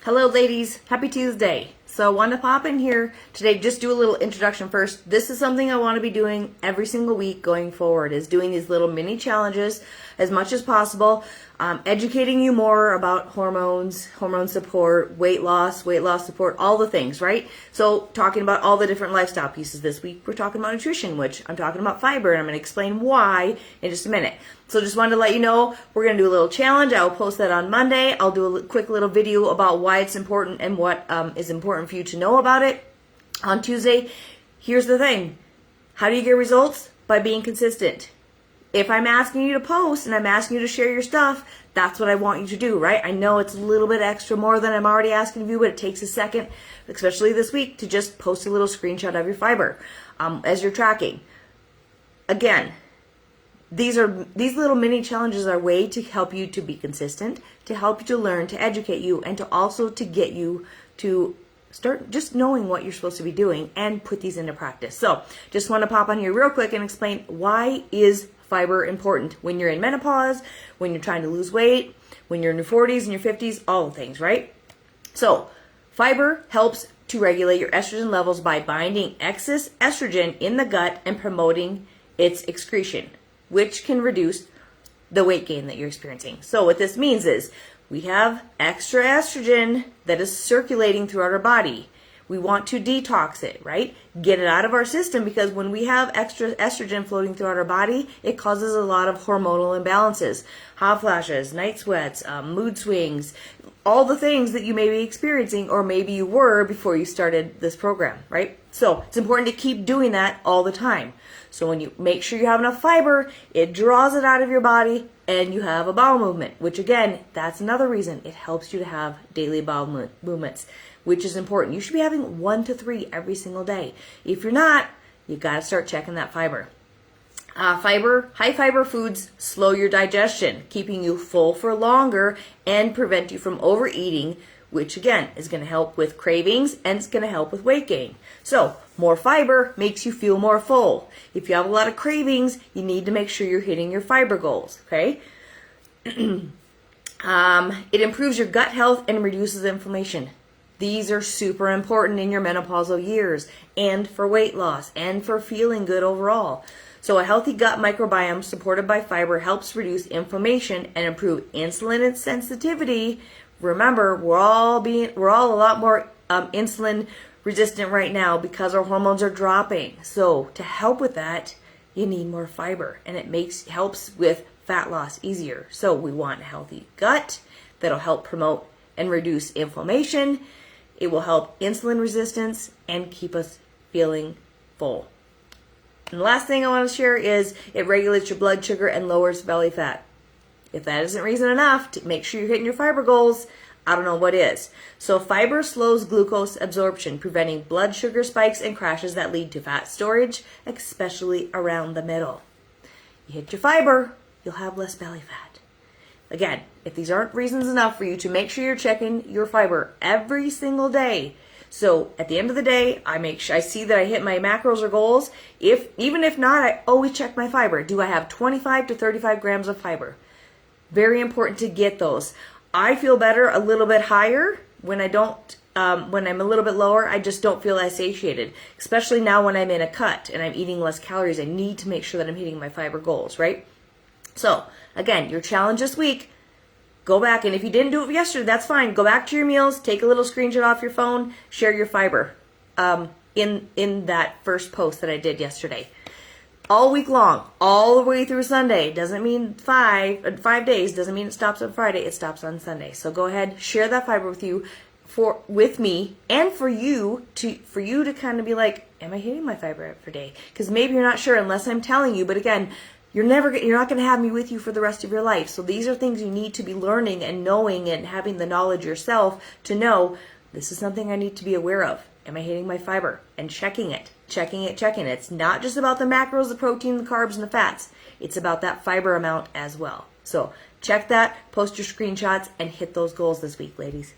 Hello ladies, happy Tuesday. So I wanted to pop in here today, just do a little introduction first. This is something I want to be doing every single week going forward, is doing these little mini challenges as much as possible, educating you more about hormones, hormone support, weight loss support, all the things, right? So talking about all the different lifestyle pieces. This week we're talking about nutrition, which I'm talking about fiber, and I'm going to explain why in just a minute. So just wanted to let you know, we're going to do a little challenge. I will post that on Monday. I'll do a quick little video about why it's important and what is important for you to know about it on Tuesday. Here's the thing. How do you get results? By being consistent. If I'm asking you to post and I'm asking you to share your stuff, that's what I want you to do, right? I know it's a little bit extra more than I'm already asking of you, but it takes a second, especially this week, to just post a little screenshot of your fiber as you're tracking. Again, these little mini challenges are a way to help you to be consistent, to help you to learn, to educate you, and to also to get you to start just knowing what you're supposed to be doing and put these into practice. So just want to pop on here real quick and explain why is fiber important when you're in menopause, when you're trying to lose weight, when you're in your 40s and your 50s, all the things, right? So fiber helps to regulate your estrogen levels by binding excess estrogen in the gut and promoting its excretion, which can reduce the weight gain that you're experiencing. So what this means is we have extra estrogen that is circulating throughout our body. We want to detox it, right? Get it out of our system, because when we have extra estrogen floating throughout our body, it causes a lot of hormonal imbalances, hot flashes, night sweats, mood swings, all the things that you may be experiencing, or maybe you were before you started this program, right? So it's important to keep doing that all the time. So when you make sure you have enough fiber, it draws it out of your body and you have a bowel movement, which again, that's another reason it helps you to have daily bowel movements, which is important. You should be having 1 to 3 every single day. If you're not, you got to start checking that fiber. High fiber foods slow your digestion, keeping you full for longer and prevent you from overeating, which again is going to help with cravings and it's going to help with weight gain. So more fiber makes you feel more full. If you have a lot of cravings, you need to make sure you're hitting your fiber goals, okay? It improves your gut health and reduces inflammation. These are super important in your menopausal years and for weight loss and for feeling good overall. So a healthy gut microbiome supported by fiber helps reduce inflammation and improve insulin sensitivity. Remember, we're all a lot more insulin resistant right now because our hormones are dropping. So to help with that, you need more fiber, and it helps with fat loss easier. So we want a healthy gut that'll help promote and reduce inflammation. It will help insulin resistance and keep us feeling full. And the last thing I want to share is it regulates your blood sugar and lowers belly fat. If that isn't reason enough to make sure you're hitting your fiber goals, I don't know what is. So fiber slows glucose absorption, preventing blood sugar spikes and crashes that lead to fat storage, especially around the middle. You hit your fiber, you'll have less belly fat. Again, if these aren't reasons enough for you to make sure you're checking your fiber every single day. So at the end of the day, I see that I hit my macros or goals. Even if not, I always check my fiber. Do I have 25 to 35 grams of fiber? Very important to get those. I feel better a little bit higher when I don't. When I'm a little bit lower, I just don't feel as satiated. Especially now when I'm in a cut and I'm eating less calories, I need to make sure that I'm hitting my fiber goals, right? So again, your challenge this week. Go back, and if you didn't do it yesterday, that's fine. Go back to your meals, take a little screenshot off your phone, share your fiber in that first post that I did yesterday. All week long, all the way through Sunday. Doesn't mean 5 days. Doesn't mean it stops on Friday. It stops on Sunday. So go ahead, share that fiber with me, and for you to kind of be like, am I hitting my fiber every day? Because maybe you're not sure unless I'm telling you. But again, you're not going to have me with you for the rest of your life. So these are things you need to be learning and knowing and having the knowledge yourself to know this is something I need to be aware of. Am I hitting my fiber? And checking it. It's not just about the macros, the protein, the carbs, and the fats. It's about that fiber amount as well. So check that, post your screenshots, and hit those goals this week, ladies.